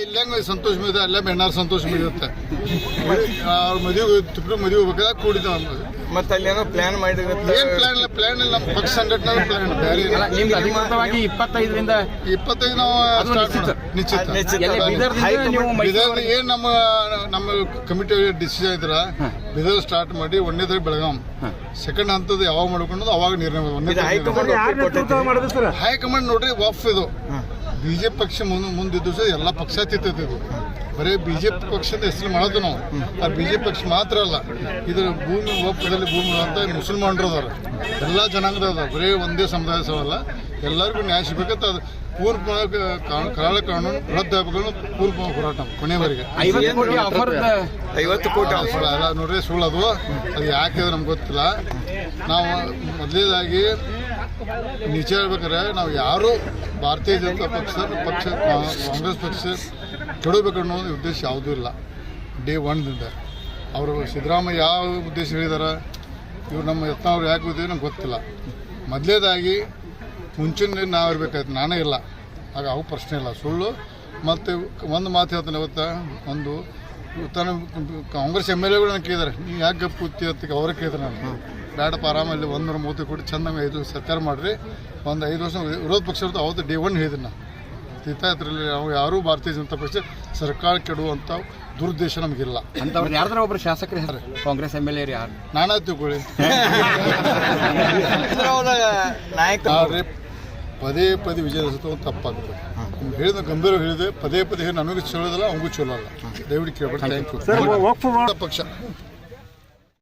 ಇಲ್ಲಂಗ ಸಂತೋಷ ಮಿದೆ ಅಲ್ಲೇ ಬೆಣ್ಣಾರ ಸಂತೋಷ ಮಿಗುತ್ತೆ ಅವ್ರ ಮದುವೆ ತಿಪ್ಪರು ಮದುವೆ ಹೋಗ್ಬೇಕಾದ್ರೆ ಕೂಡಿದ ಮತ್ತೆ ಅಲ್ಲಿ ಏನೋ ಪ್ಲಾನ್ ಮಾಡಿರುತ್ತೆ. ಏನ್ ಪ್ಲಾನ್ ಇಲ್ಲ, ಪ್ಲಾನ್ ಇಲ್ಲ. ನಮ್ಮ ಪಕ್ಷ ಸಂಘಟನೆ ಪ್ಲಾನ್ ಬೇರೆ ನಿಮ್ಗೆ ಅಧಿಕೃತವಾಗಿ 25 ನಾವು ನಿಶ್ಚಿತ ಏನ್ ನಮ್ಮ ಕಮಿಟಿ ಡಿಸಿಷನ್ ಇದ್ರ ಬಿದರ್ ಸ್ಟಾರ್ಟ್ ಮಾಡಿ ಒಂದನೇದಾಗ ಬೆಳಗಾಂ ಸೆಕೆಂಡ್ ಹಂತದ ಯಾವಾಗ ಮಾಡ್ಕೊಂಡು ಅವಾಗ ನಿರ್ಣಯ. ಹೈಕಮಾಂಡ್ ನೋಡ್ರಿ ವಾಫ್ ಇದು ಬಿಜೆಪಿ ಪಕ್ಷ ಮುಂದಿದ್ದು ಸಹ ಎಲ್ಲ ಪಕ್ಷಾತೀತ ಇದು. ಬರೀ ಬಿಜೆಪಿ ಪಕ್ಷದ ಹೆಸರು ಮಾಡೋದು ನಾವು. ಆ ಬಿಜೆಪಿ ಪಕ್ಷ ಮಾತ್ರ ಅಲ್ಲ, ಇದರ ಭೂಮಿ ಒಪ್ಪದಲ್ಲಿ ಭೂಮಿ ಅಂತ ಮುಸಲ್ಮಾನರು ಅದಾರ, ಎಲ್ಲ ಜನಾಂಗದ ಅದ, ಬರೀ ಒಂದೇ ಸಮುದಾಯ ಸವಲ್ಲ. ಎಲ್ಲರಿಗೂ ನ್ಯಾಯ ಸಿಗಬೇಕಂತ ಅದು ಪೂರ್ವ ಕರಾಳ ಕಾನೂನು ರದ್ದಾಗಬೇಕು ಪೂರ್ವ ಹೋರಾಟ ಕೊನೆಯವರೆಗೆ. 50 ಕೋಟಿ ಎಲ್ಲ ನೋಡ್ರಿ ಸುಳ್ಳು ಅದು ಯಾಕೆ ನಮ್ಗೆ ಗೊತ್ತಿಲ್ಲ. ನಾವು ಮೊದಲೇದಾಗಿ ನಿಜ ಹೇಳ್ಬೇಕಾದ್ರೆ ನಾವು ಯಾರು ಭಾರತೀಯ ಜನತಾ ಪಕ್ಷ ಕಾಂಗ್ರೆಸ್ ಪಕ್ಷ ಕೆಡಬೇಕು ಅನ್ನೋ ಉದ್ದೇಶ ಯಾವುದೂ ಇಲ್ಲ. ಡೇ 1ದಿಂದ ಅವರು ಸಿದ್ದರಾಮಯ್ಯ ಯಾವ ಉದ್ದೇಶ ಹೇಳಿದಾರ, ಇವ್ರು ನಮ್ಮ ಯತ್ನಾವ್ರು ಯಾಕೆ ಉದ್ದೇಶ ನಮ್ಗೆ ಗೊತ್ತಿಲ್ಲ. ಮೊದಲೇದಾಗಿ ಮುಂಚಿನ ನಾವು ಇರಬೇಕಾಯ್ತು, ನಾನೇ ಇಲ್ಲ, ಆಗ ಅವು ಪ್ರಶ್ನೆ ಇಲ್ಲ, ಸುಳ್ಳು. ಮತ್ತು ಒಂದು ಮಾತು ಹೇಳ್ತಾನೆ ಇವತ್ತು, ಒಂದು ತನ್ನ ಕಾಂಗ್ರೆಸ್ MLA ಗಳು ನನಗೆ ಕೇಳಿದಾರೆ, ನೀವು ಯಾಕೆ ಗಪ್ಪು ಕೂತಿ ಅಂತ ಅವ್ರಿಗೆ ಕೇಳಿದ್ರೆ ನಾನು ಬೇಡಪ್ಪ ಆರಾಮಲ್ಲಿ 130 ಕೋಟಿ ಚೆಂದಂಗೆ 5 ವರ್ಷ ಸರ್ಕಾರ ಮಾಡಿರಿ, ಒಂದು 5 ವರ್ಷ ವಿರೋಧ ಪಕ್ಷ ಇರುತ್ತೆ. ಅವತ್ತು ಡೇ 1 ಹೇಳಿದ್ದೀನಿ ನಾನು ತೀರ್ಥಯಾತ್ರೆಯಲ್ಲಿ ನಾವು ಯಾರೂ ಭಾರತೀಯ ಜನತಾ ಪಕ್ಷ ಸರ್ಕಾರ ಕೆಡುವಂಥ ದುರುದ್ದೇಶ ನಮಗಿಲ್ಲ. ಅಂತವ್ರು ಯಾರ್ದಾರ ಒಬ್ಬರು ಶಾಸಕರು ಹೆಸರು ಕಾಂಗ್ರೆಸ್ MLA ಯಾರು ನಾನಾ ತಿಳ್ಕೊಳ್ಳಿ. ಆದರೆ ಪದೇ ಪದೇ ವಿಜಯಿಸುತ್ತ ತಪ್ಪಾಗುತ್ತೆ. ಹೇಳಿದ ಗಂಭೀರ ಹೇಳಿದೆ, ಪದೇ ಪದೇ ನನಗೂ ಚಲೋದಲ್ಲ, ಅವನಿಗೂ ಚಲೋ ಅಲ್ಲ. ದಯವಿಟ್ಟು ಕೇಳ್ಬಿಟ್ಟು ಥ್ಯಾಂಕ್ ಯು. ಪಕ್ಷ